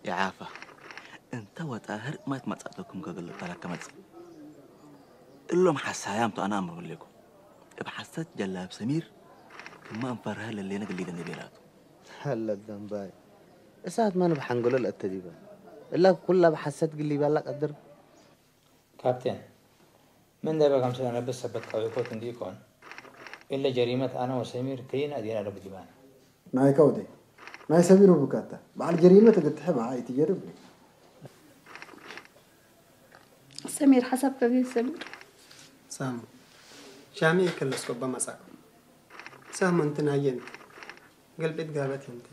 يا عافا انت وطاهر ما تمصاتكم قبل ثلاث كمص اللهم حسايامتو انا امر لكم بحسات جلاب سمير ما انفرها اللي نقل لي النبيلات هلا الذنباي اسات ما نبحنقول الاتديبه الا كلها بحسات قلي بالك قدر كابتن من ده بقى مثلا بس ثبت كويكوت ديكون إلا جريمة أنا وسمير كين أدينا رب ديمان ما يكودي ما يسميروا بكاتا بعد جريمة قد تحب عاي تجربني سمير حسب كبير سمير سام شامي كل سكوبا مساك سام انت ناينت قلبت قابت انت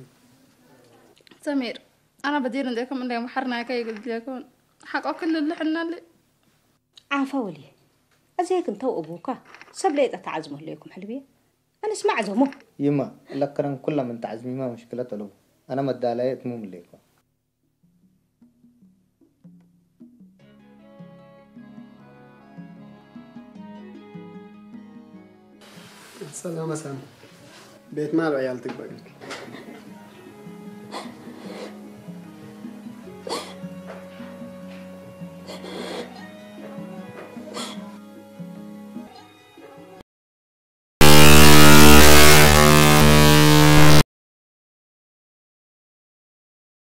سمير أنا بدير عندكم من يوم حرنا كي قلت لكم حق أكل اللي حنا اللي عافولي أزيك انت وأبوك سبليت أتعزمه ليكم حلوية أنا اسمع عزمه يما لكرن كل من تعزمي ما مشكلة له انا مدالايت مو مليكم السلام سام بيت مال عيالتك بقى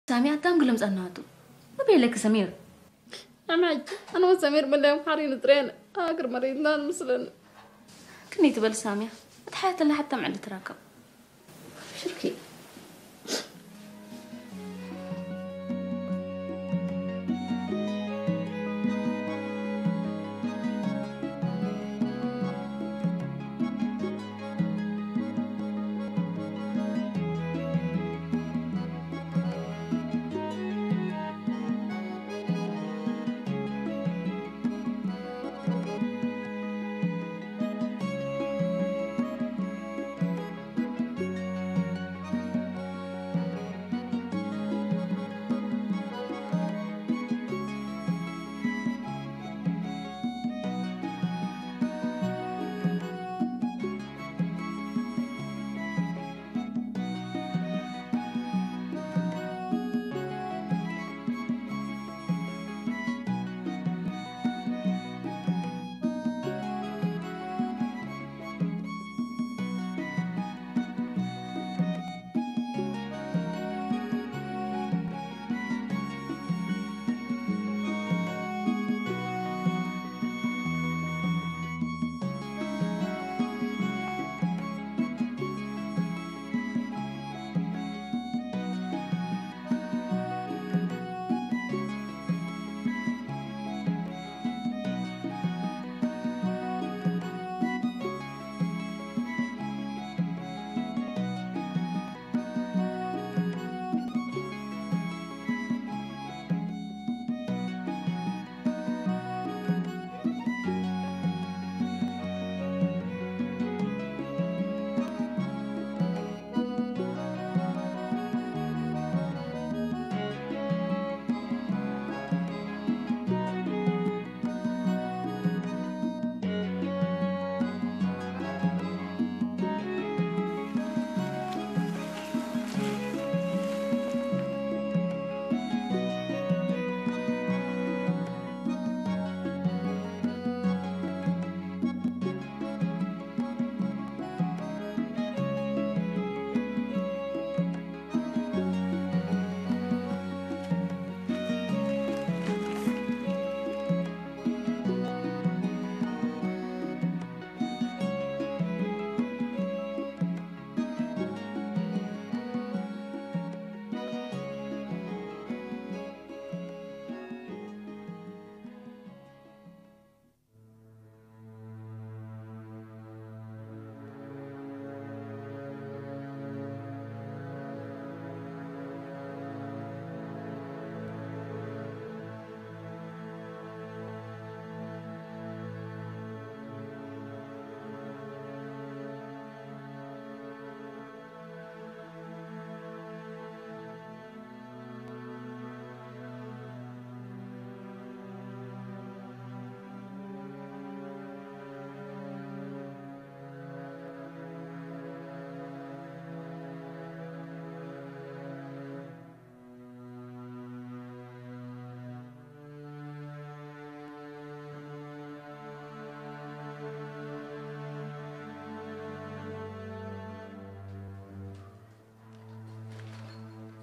سامي أتام قلهم زناتو ما بيلك سمير أنا وسمير من يوم حارين ترين آخر مريضنا مثلا كني تبل سامي تحياة اللي حتى معد تراكب شركي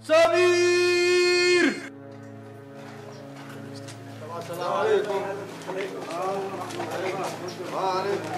سمير. السلام عليكم. وعليكم.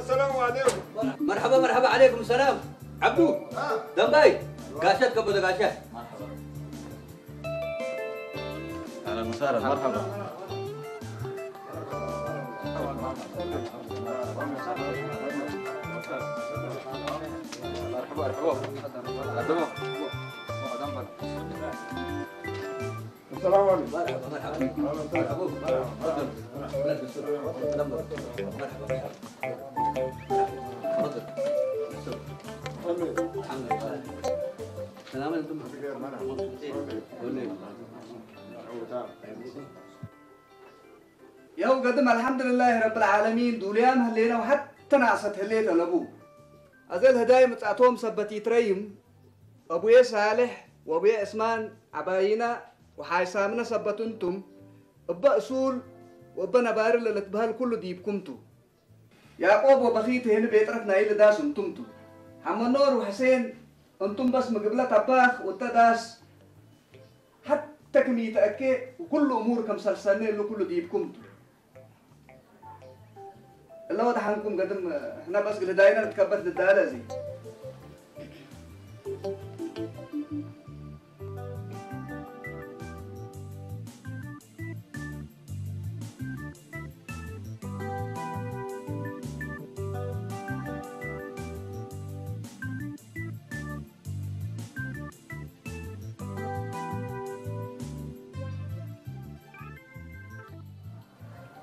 السلام عليكم. مرحبا مرحبا عليكم السلام. عبدو دمباي قاشات كبد قاشات. مرحبا. اهلا وسهلا مرحبا. السلام عليكم. مرحبا سلام عليكم. يوم قدم الحمد لله رب العالمين دوليام هلينا وحتى نعصت هليتا لابو أزيد هدايا متعطوهم سبتي تريم أبويا صالح وأبويا اسمان عباينا وحاي سامنا سبتنتم أبا أصول وأبا نبار اللي لتبهال كله ديبكمتو يعقوب وبخيت هنا بيتركنا إلى داس انتمتو حمد نور وحسين انتم بس مقبلة طباخ وتداس حتى كمية أكي وكل أموركم سلسلين اللي كله ديبكمتو الله واضح عنكم قدم احنا بس قد داينا نتكبت الدالة زي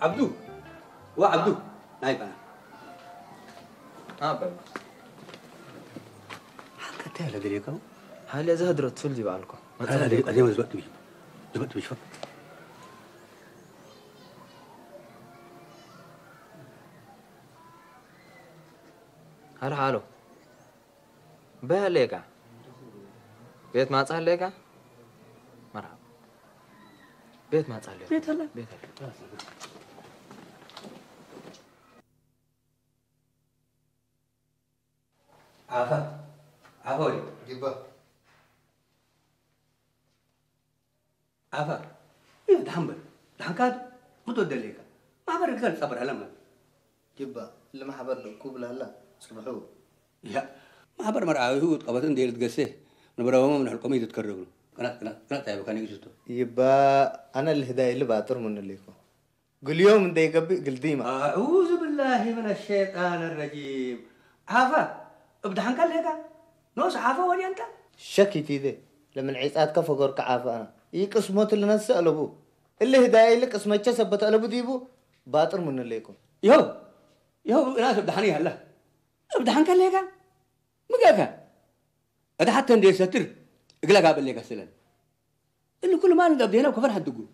عبدو وعبدو نايب انا بابا حتى تهلا دريكم هل زهدرة تسولي بعلكم لا اليوم زبط مش فك هل حالو بها ليقع بيت ما تصح ليقع مرحبا بيت ما تصح ليقع بيت هلا بيت هلا عفوري جيبه عفا ايه دحن كاد متود ليك ما برك كان صبر هلما جيبه اللي ما حبر له كوب لا صبحوه يا ما بر مرعى هو قبضن ديل تقسيه نبرا من الحكومه يتكرروا كنا تعبوا كان يجتو يبقى انا الهدايه اللي باطر من ليكم قل يوم انت يقبي قل ديما اعوذ بالله من الشيطان الرجيم عفا ابدحن كان ليك نوس عفا ولي انت شكي تيدي لما عيسات كفو غورك عافا انا يقسموت اللي نسأل ابو اللي هدايه اللي قسمتش سبت ابو ديبو باطر من ليكم يو ناس ابدحني هلا ابدحن كان ليك مقاكا هذا حتى ندير ستر اقلق قابل ليك السلام اللي كل ما ندبدي هنا وكفر حد تقول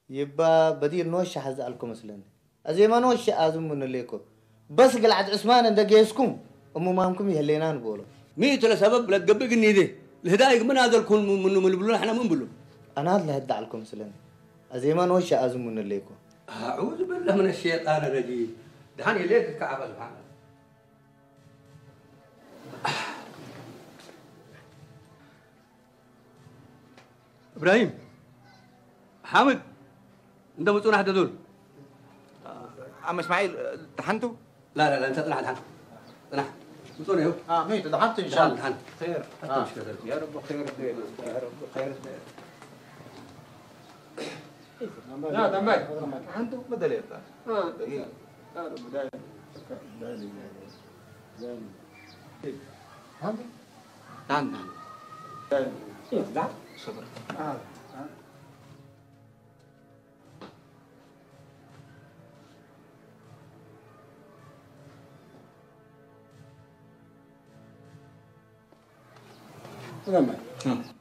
يبقى بديل نوش حزالكم مثلا زي ما نوش ازم من ليكم بس قلعت عثمان عند جيسكم امو مامكم يهلينا نقولوا ميت لسبب لا تقبق النيدي الهدايق من هذا الكون من بلون احنا من بلون انا هذا هدع لكم مثلا زي ما نوش ازم من ليكم اعوذ بالله من الشيطان الرجيم دحاني ليك الكعبه سبحان الله ابراهيم حامد انت مصونا حتى دول عم اسماعيل طحنتوا؟ لا انت طلع دحن طلع مصونا اهو ميت ضحكت ان شاء الله دحن خير يا رب خير يا رب خير لا تنبي طحنتوا بدل ايه دقيقه بدايه نعم لا صبر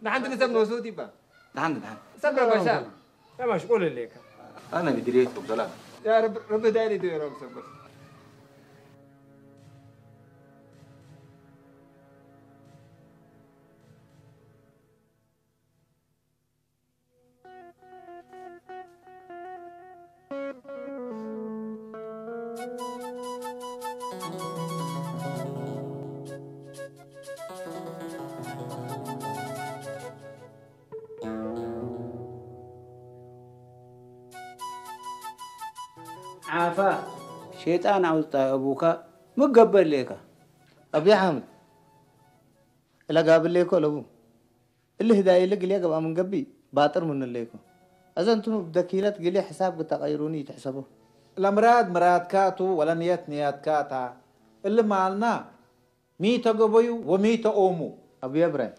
ده عندنا سبن وسودي بقى دحن سبر باشا يا مشغول الليك انا بدريت وبظلام يا رب دايري دو يا رب سبر عافا شيطان عوضتا أبوك مقبل ليك أبي حامد إلا قابل ليكو لبو اللي هداية لك اللي قبل من قبي باطر من الليكو أذا أنتم بدكيلات قلي حساب تغيروني تحسبه الأمراض مراد كاتو ولا نيات كاتا اللي مالنا ميتا قبيو وميتا أومو أبي إبراهيم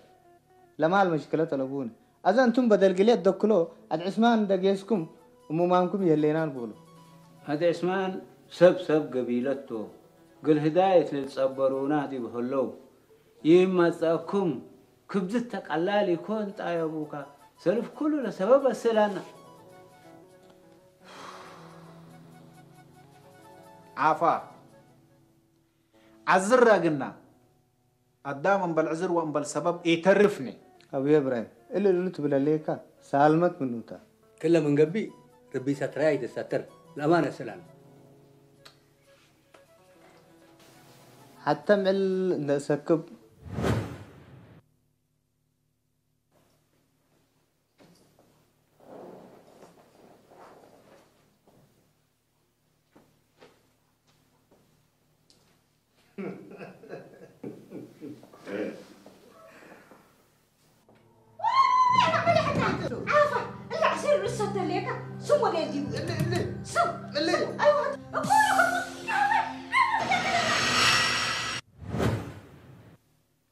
لما المشكلة لبون أذا أنتم بدل قلي دكلو أد عثمان دقيسكم ومامكم يهلينان بولو هذا اسمان سب قبيلته قل هداية للتصبرونا دي بهلو يما تأكم كبزتك علالي كنت يا أبوك سلف كله لسبب السلانة عافا عزر قلنا قدام بالعذر وان بالسبب يترفني أبي إبراهيم اللي قلت بلا ليكا سالمت من نوتا كله من قبي ربي ستراي تستر الأمانة سلام حتى معل نسكب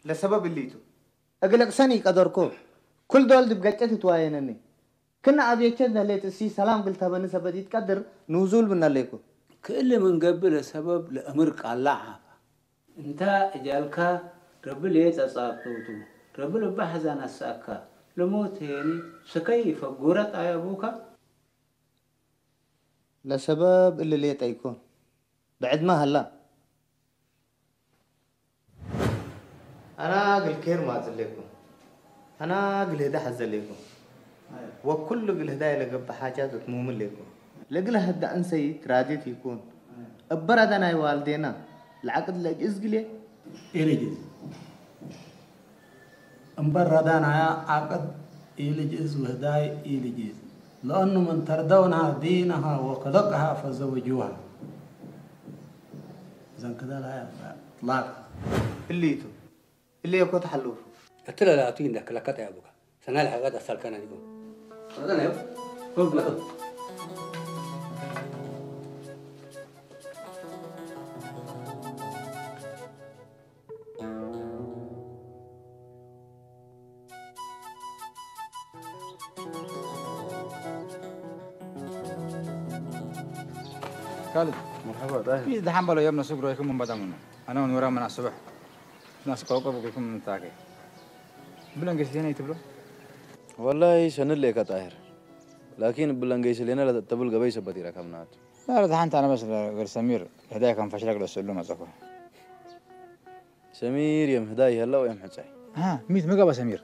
لسبب الليتو أقلق سني قدركو كل دول دي بقجت تواينني كنا أبيتشد ليت سي سلام قلتها بني سبدي تقدر نزول من ليكو كل من قبل سبب لأمرك على عافا انت اجالك رب ليت أصابتوتو رب البحزان الساكا لموت هيني سكيف قرط يا أبوك لسبب اللي ليت يكون بعد ما هلا أنا أقول كير ما أزلكم أنا أقول هدا حزلكم وكل قل هدايا لقب حاجات تموم لكم لقل هدا أنسي راضي يكون أبرد أنا والدينا العقد لجز قلي إيلجز أمبرد أنا عقد إيلجز وهداي إيلجز لأنه من تردونها دينها وخلقها فزوجوها إذن كذا لا إطلاق اللي يكون تحلوه أتلا لا أتين ذاك لكتا يا أبوك سنال حاجات أصل كان يقول هذا نيو قبل خالد مرحبا طاهر في دحين بلو يبنى سوق يكون من بدأ منه أنا ونورا من الصبح ناس قوقب ويكون من تاكي بلنجيس هنا يتبلو والله سنة لك طاهر لكن بلنجيس لنا لا تبل قبي سبتي ركبنات لا دحين أنا بس غير سمير هدايا كان فشلك لو سلو ما زكوا سمير يم هدايا هلا ويم حساي ها ميت مقابة سمير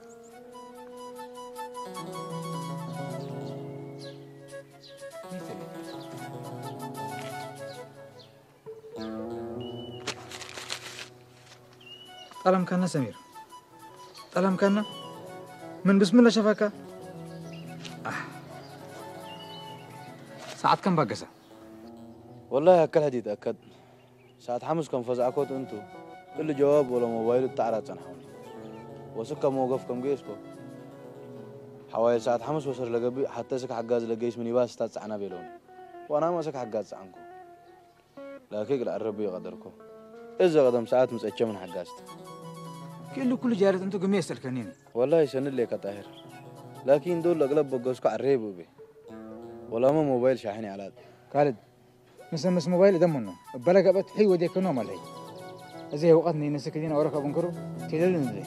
طالما كان سمير طالما كان من بسم الله شفاك ساعات كم بقسة؟ والله أكل هدي تأكد ساعة حمس كم فزعكوت أنتو اللي جواب ولا موبايل تعرض تنحوني وسكة موقف كم جيسكو حوالي ساعة حمس وصل لقبي حتى سك حجاز لقيس مني باس تاتعنا بيلون وأنا ما سك حجاز عنكو لكن العربي قدركو إذا قدم ساعات مسأجة من حجازت كل جارت أنتو قميص الكنين والله يسن اللي كطاهر لكن دول أغلب بقوسكو عريبو بي ولا ما موبايل شاحني على خالد مس موبايل دمنا بلغ بت حي وديك نوم عليه زي وقتني نسك دينا وراك بنكرو تيلن زي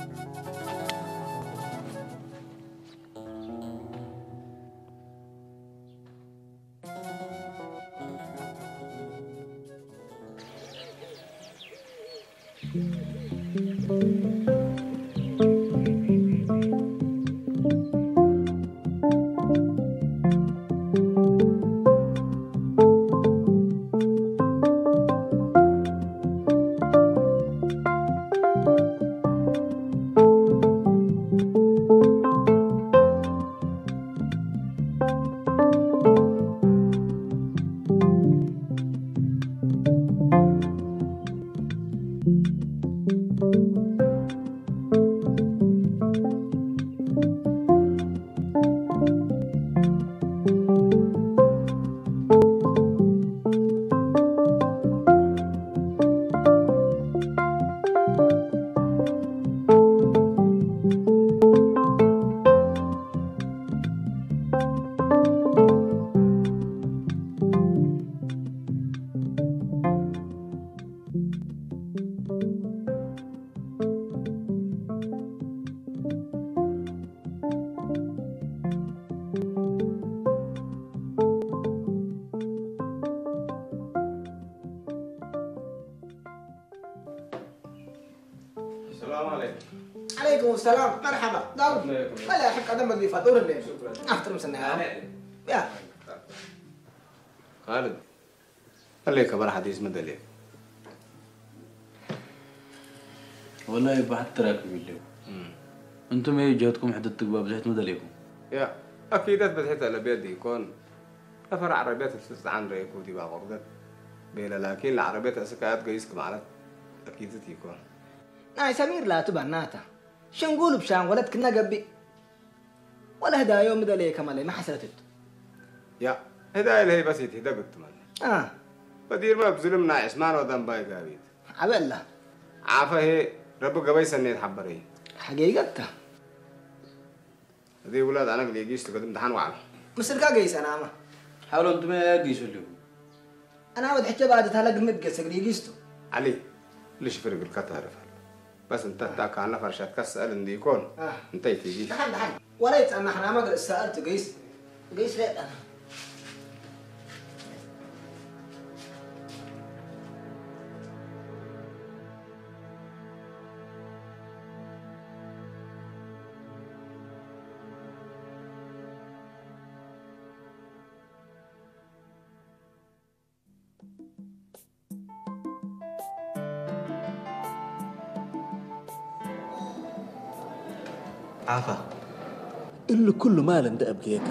السلام عليكم. عليكم السلام مرحبا دار ولا حق قدم اللي فاتور الليل افتر مسنها يا خالد خليك كبر حديث مدلي والله بعد تراكب الليل انتم ايه جهتكم حدة تقباب زيت مدليكم يا اكيد بتحت على بيدي يكون افرع عربيات عن ريكو دي بقى غردت بيلا لكن العربيات اسكات قيسكم على اكيد يكون ناي سمير لا تبناتا شو نقول بشان ولد كنا قبي ولا هدا يوم مدلي كمالي ما حسرتت يا هدايا اللي هي بس يتهدى قلت مالي بدير ما بظلمنا عثمان ودم باي قابيد عبالله عافا هي ربو قبي سنة حبري حقيقتها هذي ولاد أنا اللي يجيش تقدم امتحان وعلى مسلك قيس أنا ما حاولوا أنتم ما يجيسوا اليوم أنا أود حتى بعد هلا قمت قيس اللي يجيستو علي ليش فرق الكتارف بس أنت تاك عنا فرشات كسر إن يكون أنت تيجي دحين ولا يتأمل إحنا ما قل سألت قيس ليه أنا عافا اللي كل مال انت ابكيك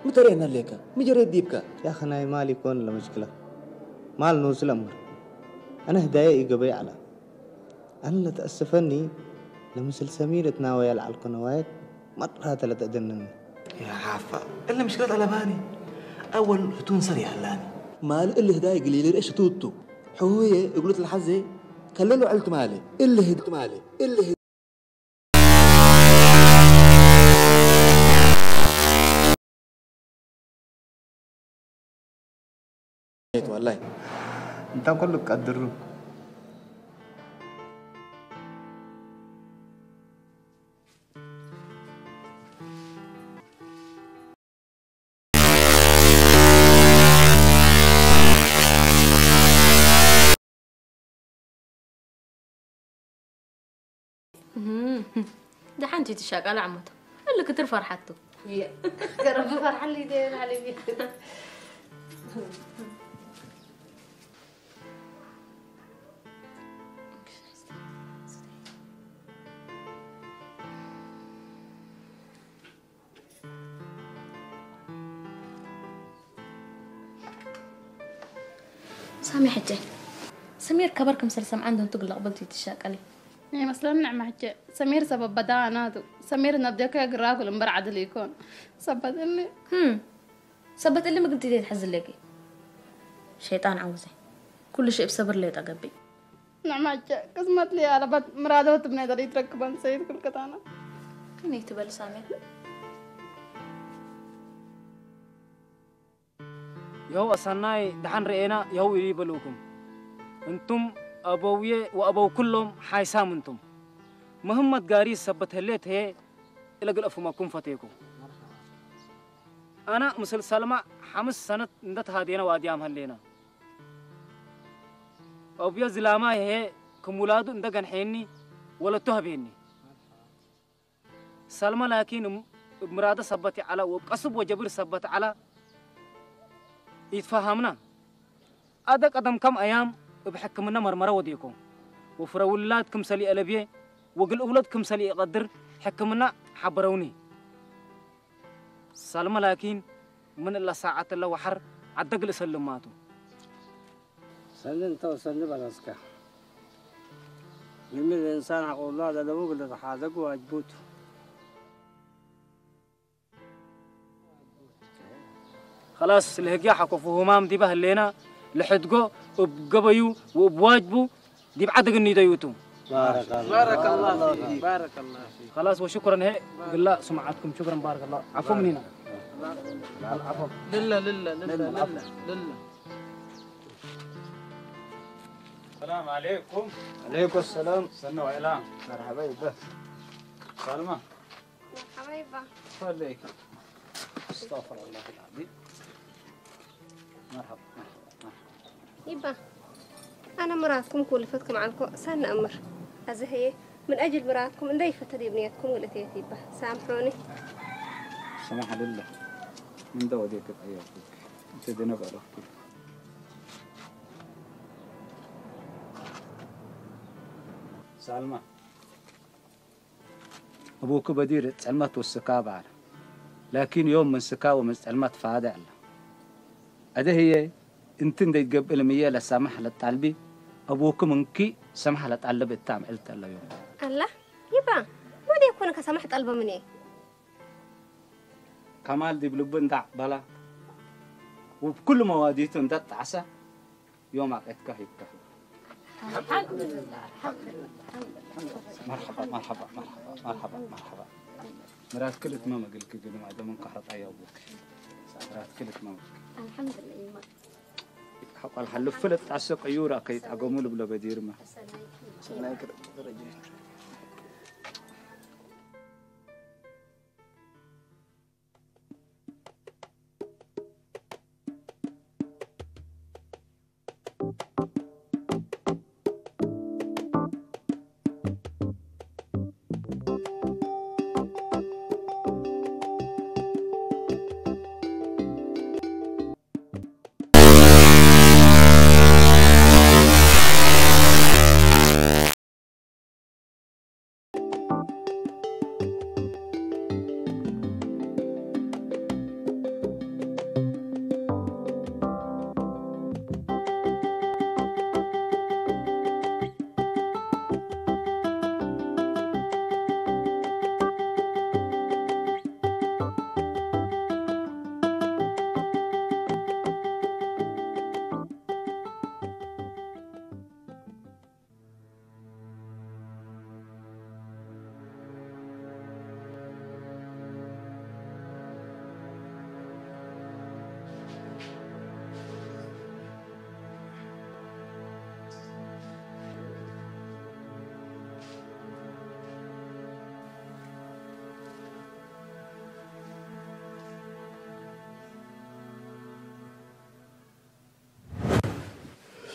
مترينا ليك مجرد ديبك يا أخي أنا مالي كون لا مشكلة مال نوصل أمر أنا هدايا قبي على أنا تأسفني لمثل سميرة ناوية على القنوات مرة ثلاثة أدنن يا عافا إلا مشكلة على بالي أول هتون صريح لاني مال اللي هدايا قليل إيش توتو حوية قلت الحزة كللو علت مالي اللي هدت مالي اللي هد والله أنت كله قدره ده حنتي تشاق على عمته اللي كتر فرحته يا رب فرح اللي داير على بيت سامي حجة سمير كبركم سلسم عندهم تقول قبلتي تشاكلي يعني مثلا نعم حجة سمير سبب بدأ نادو سمير نبدأ كيقراك والمبر عدل يكون سبت اللي سبت اللي ما قلتي لي تحزن لكي شيطان عوزي كل شيء بصبر لي تقبي نعم حجة قسمت لي على بد مرادو تبني داري تركبان سيد كل كتانا كم يكتب سامي يهو أصناي دحن رئينا يهو يبلوكم انتم أبوية وأبو كلهم حايسام انتم مهمة قاري سبت هليت هي إلا قل أفهمكم فتيكم أنا مسل سلمى 5 سنة ندت هادينا واديام هلينا أبويا زلاما هي كمولادو ندقن حيني ولا تهبيني سلمى لكن مرادة سبت على وقصب وجبر سبت على يتفهمنا أدك أدم كم أيام بحكمنا مرمرة وديكم وفر أولادكم سلي ألبيه وقل أولادكم سلي أقدر حكمنا حبروني سلمى لكن من الله ساعة الله وحر عدق لسلماتو سلم تو سلم براسك من الإنسان عقول الله ده لو قلت حاجك واجبوته خلاص الهجيا حكوا فهمام دي بهلينا لحدقو وبقبيو وبواجبو دي بعدق النيديوتو بارك الله فيك بارك الله فيك خلاص وشكرا هي بالله سمعتكم شكرا بارك الله عفو مننا العفو لله السلام عليكم. عليكم السلام. سنة وإعلام. مرحبا يبا. سلمى. مرحبا يبا. خليك. استغفر الله العظيم. مرحبا. يبا أنا مراتكم كلفتكم عنكم سنة أمر هذا هي من أجل مراتكم إن دايفة تدي بنيتكم ولا تيتيبا سامحوني. سمح لله. من دوديك أياتك. أنت دينا بأرختك. سلمى أبوك بدير تعلمت والسكاب على لكن يوم من سكا ومن تعلمت فادع له هذا هي انت دي قبل مية لسامح للطالبي أبوك منكي سمح للطالب التام قلت له يوم الله يبا ما دي يكون كسمحت قلبه مني كمال دي بلبن دع بلا وبكل مواديته ندت عسى يوم عقدك هيك الحمد لله مرحبا مرحبا مرحبا مرحبا مرحبا مرات كلت ماما قلت كده ما دام انقهرت على ابوك مرات كلت ماما الحمد لله حق الحل فلت عسق ايورا كيت اقوموا بلا بدير ما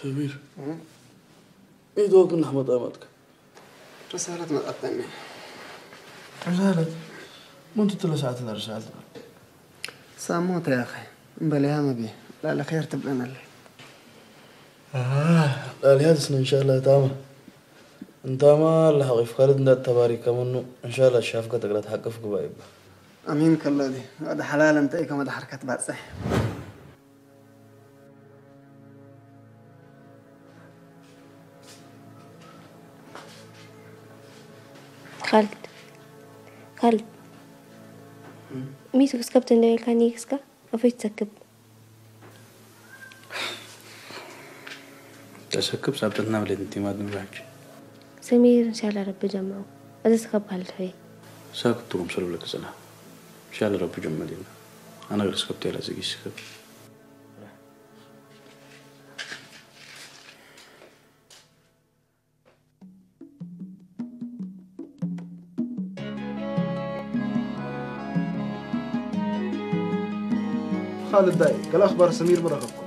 سمير ايه دوك نحمد امتك رسالة ما قطعني رسالة ما انت 3 ساعات الرسالة ساموت يا اخي مبليها ما بيه لا لا خير تبقى لي لا لهذا سنة ان شاء الله تمام انت ما اللي حقيف خالد ندى تبارك منه ان شاء الله شافك تقدر تحقق في قبائب امين كله دي هذا حلال انت ايه كما ده حركات بعد صح خالد ميتو كسكبت اللي كان يكسكا وفيت تسكب تسكب سابتنا ولد انتي ما دمراج سمير إن شاء الله رب جمعه هذا سكب هالفي ساكتوكم سلو لك سنة إن شاء الله رب جمالينا أنا غير سكبتي على زيجي سكب خالد داي قال أخبار سمير برغبكم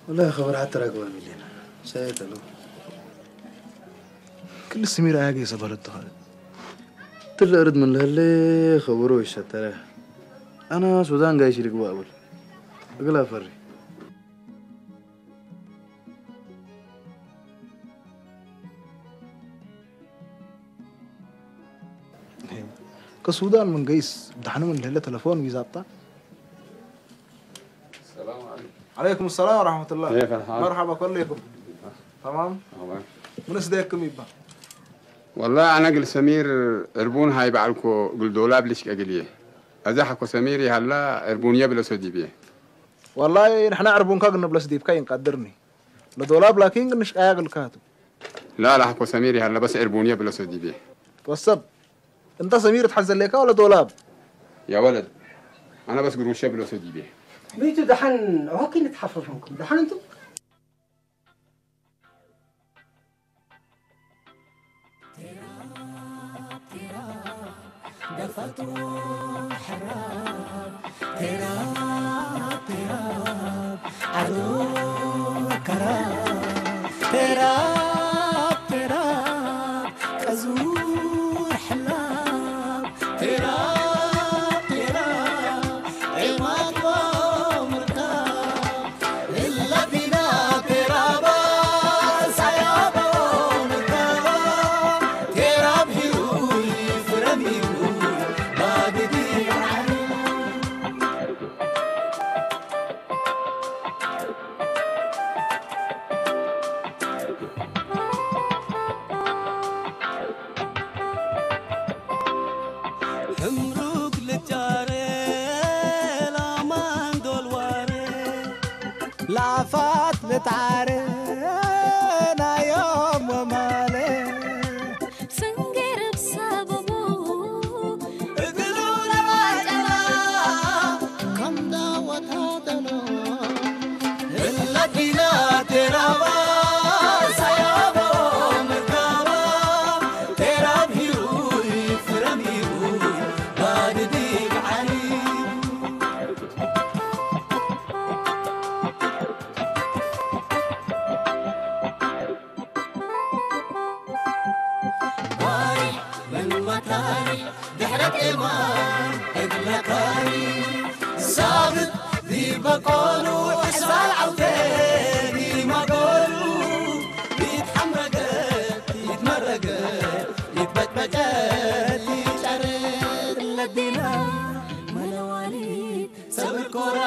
والله خبر حتى راقوا ملينا سايت له كل سمير عاقي صبرت خالد ترى أرد من اللي خبروه الشترة أنا سودان جاي شريك بقول أقولها فري كسودان من قيس بدحنا من الليلة تلفون ويزابطه السلام عليكم. عليكم السلام ورحمة الله. كيف الحال؟ مرحبا كلكم. تمام؟ من اسديكم يبا؟ والله أنا قل سمير إربون هاي بعلكو قل دولاب ليش أقليه. أزحكو سميري هلا إربون يبلا سدي بيه. والله نحن إربون كاغن بلا سدي بكاين قدرني. لدولاب لكن نش أقل كاتو. لا حكو سميري هلا بس إربون يبلا سدي بيه. وصب. أنت سمير تحزن لك ولا دولاب؟ يا ولد أنا بس قروش يبلا سدي بيه. بيتو دحن هوكي نتحفظكم دحن انتم دفتوا حرام تراب عدو كرام تراب كزور حلام تراب عماد ومرتاب إلا بنا ترابا سيابا ومرتابا تراب هيروي فرمي لعفات لتعارينا يوم ومالي سنجر بسببه اقلونا واجلا كم دعوت هذا إلا بنا ترابا سيابا ومركابا تراب هيروي فرمي هوي بعد ديك علي دحرك إيمان إبلكاري صابت ذي بقولو إسرع عوتاني ما قولو يتحمرقت يتمرقت يتبتبتت يتشرد للدينا ملواليد صبر كورا